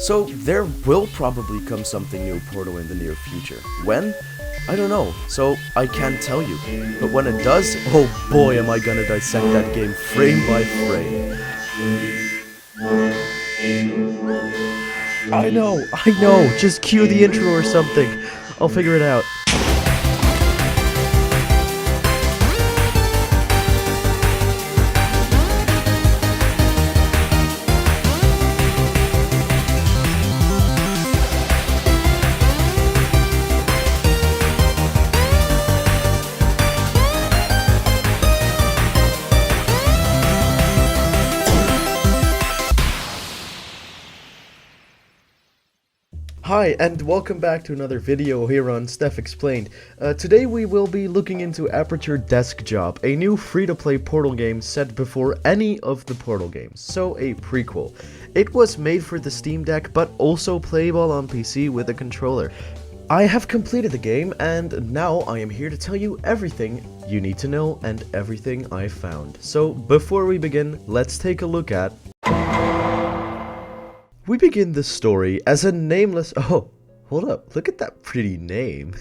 So there will probably come something new Portal in the near future. When? I don't know, so I can't tell you. But when it does, oh boy am I gonna dissect that game frame by frame. I know, just cue the intro or something. I'll figure it out. Hi, and welcome back to another video here on Steph Explained. Today we will be looking into Aperture Desk Job, a new free-to-play Portal game set before any of the Portal games, so a prequel. It was made for the Steam Deck, but also playable on PC with a controller. I have completed the game, and now I am here to tell you everything you need to know and everything I found. So before we begin, let's take a look at... We begin the story as a nameless... Oh, hold up, look at that pretty name.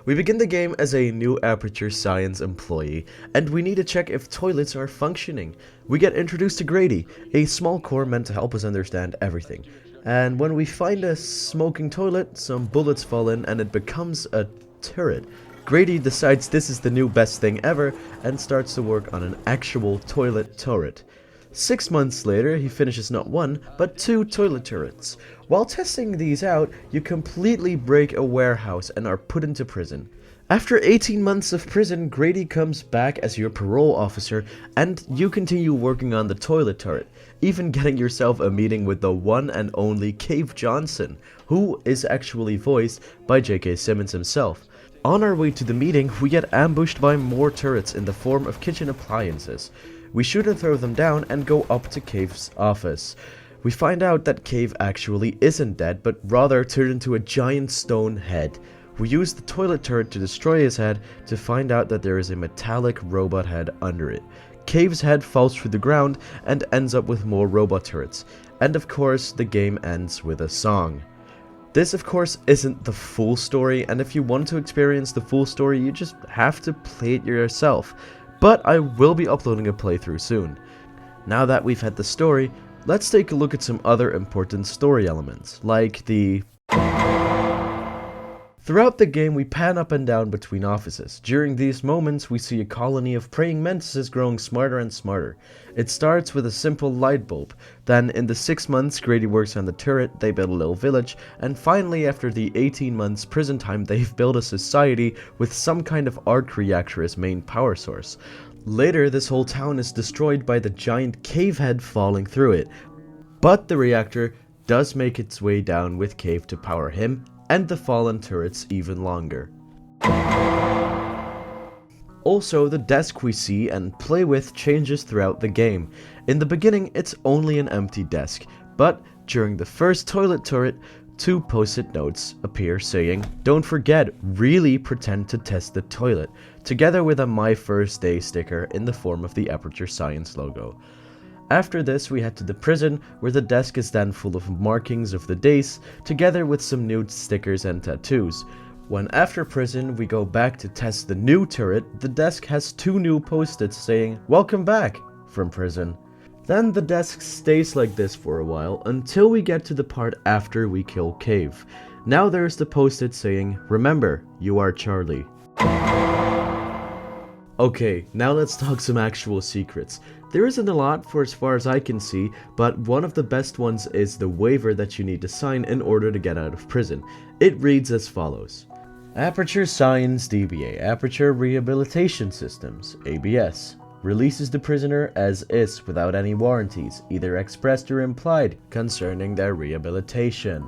We begin the game as a new Aperture Science employee, and we need to check if toilets are functioning. We get introduced to Grady, a small core meant to help us understand everything. And when we find a smoking toilet, some bullets fall in and it becomes a turret. Grady decides this is the new best thing ever and starts to work on an actual toilet turret. 6 months later, he finishes not one, but 2 toilet turrets. While testing these out, you completely break a warehouse and are put into prison. After 18 months of prison, Grady comes back as your parole officer, and you continue working on the toilet turret, even getting yourself a meeting with the one and only Cave Johnson, who is actually voiced by J.K. Simmons himself. On our way to the meeting, we get ambushed by more turrets in the form of kitchen appliances. We shoot and throw them down and go up to Cave's office. We find out that Cave actually isn't dead, but rather turned into a giant stone head. We use the toilet turret to destroy his head to find out that there is a metallic robot head under it. Cave's head falls through the ground and ends up with more robot turrets. And of course, the game ends with a song. This of course isn't the full story, and if you want to experience the full story, you just have to play it yourself. But I will be uploading a playthrough soon. Now that we've had the story, let's take a look at some other important story elements, like the... Throughout the game, we pan up and down between offices. During these moments, we see a colony of praying mantises growing smarter and smarter. It starts with a simple light bulb. Then, in the 6 months Grady works on the turret, they build a little village. And finally, after the 18 months prison time, they've built a society with some kind of arc reactor as main power source. Later, this whole town is destroyed by the giant cave head falling through it. But the reactor does make its way down with Cave to power him and the fallen turrets even longer. Also, the desk we see and play with changes throughout the game. In the beginning, it's only an empty desk, but during the first toilet turret, 2 post-it notes appear saying, "Don't forget, really pretend to test the toilet," together with a My First Day sticker in the form of the Aperture Science logo. After this, we head to the prison, where the desk is then full of markings of the days, together with some nude stickers and tattoos. When after prison, we go back to test the new turret, the desk has 2 new post-its saying, "Welcome back," from prison. Then the desk stays like this for a while, until we get to the part after we kill Cave. Now there's the post-it saying, "Remember, you are Charlie." Okay, now let's talk some actual secrets. There isn't a lot for as far as I can see, but one of the best ones is the waiver that you need to sign in order to get out of prison. It reads as follows. Aperture Science DBA, Aperture Rehabilitation Systems, ABS, releases the prisoner as is without any warranties, either expressed or implied, concerning their rehabilitation.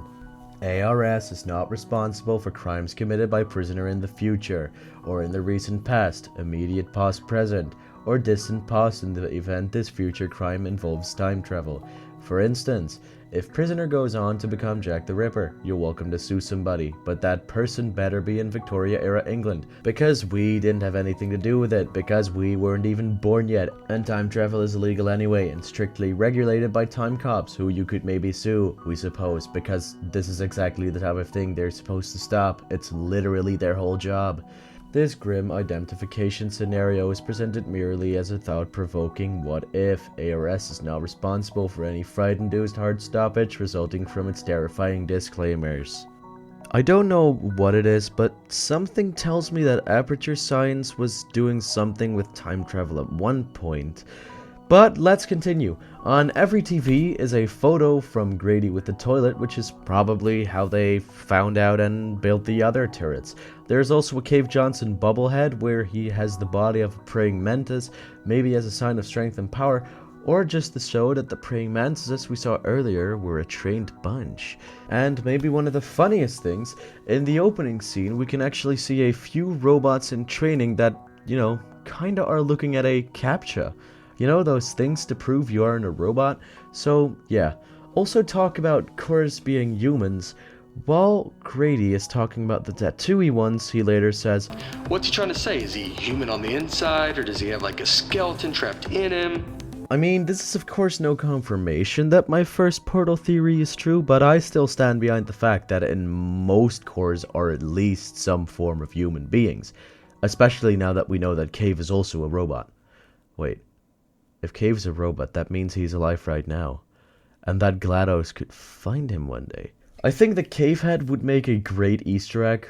ARS is not responsible for crimes committed by prisoner in the future, or in the recent past, immediate past present, or distant past in the event this future crime involves time travel. For instance, if prisoner goes on to become Jack the Ripper, you're welcome to sue somebody, but that person better be in Victoria-era England, because we didn't have anything to do with it, because we weren't even born yet, and time travel is illegal anyway, and strictly regulated by time cops, who you could maybe sue, we suppose, because this is exactly the type of thing they're supposed to stop. It's literally their whole job. This grim identification scenario is presented merely as a thought-provoking what if. ARS is not responsible for any fright-induced hard stoppage resulting from its terrifying disclaimers. I don't know what it is, but something tells me that Aperture Science was doing something with time travel at one point. But let's continue. On every TV is a photo from Grady with the toilet, which is probably how they found out and built the other turrets. There's also a Cave Johnson bobblehead where he has the body of a praying mantis, maybe as a sign of strength and power, or just to show that the praying mantises we saw earlier were a trained bunch. And maybe one of the funniest things, in the opening scene we can actually see a few robots in training that, kinda are looking at a CAPTCHA. You know, those things to prove you aren't a robot? So, yeah. Also talk about cores being humans. While Grady is talking about the tattooey ones, he later says, "What's he trying to say? Is he human on the inside, or does he have like a skeleton trapped in him?" I mean, this is of course no confirmation that my first portal theory is true, but I still stand behind the fact that in most cores are at least some form of human beings. Especially now that we know that Cave is also a robot. Wait. If Cave's a robot, that means he's alive right now. And that GLaDOS could find him one day. I think the Cave head would make a great Easter egg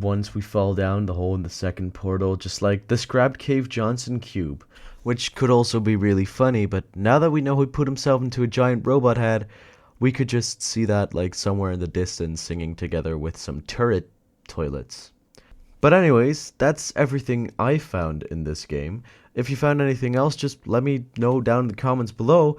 once we fall down the hole in the second portal, just like the scrapped Cave Johnson cube. Which could also be really funny, but now that we know he put himself into a giant robot head, we could just see that like somewhere in the distance singing together with some turret toilets. But anyways, that's everything I found in this game. If you found anything else, just let me know down in the comments below.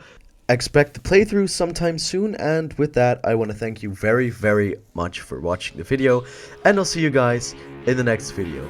Expect the playthrough sometime soon, and with that, I want to thank you very, very much for watching the video, and I'll see you guys in the next video.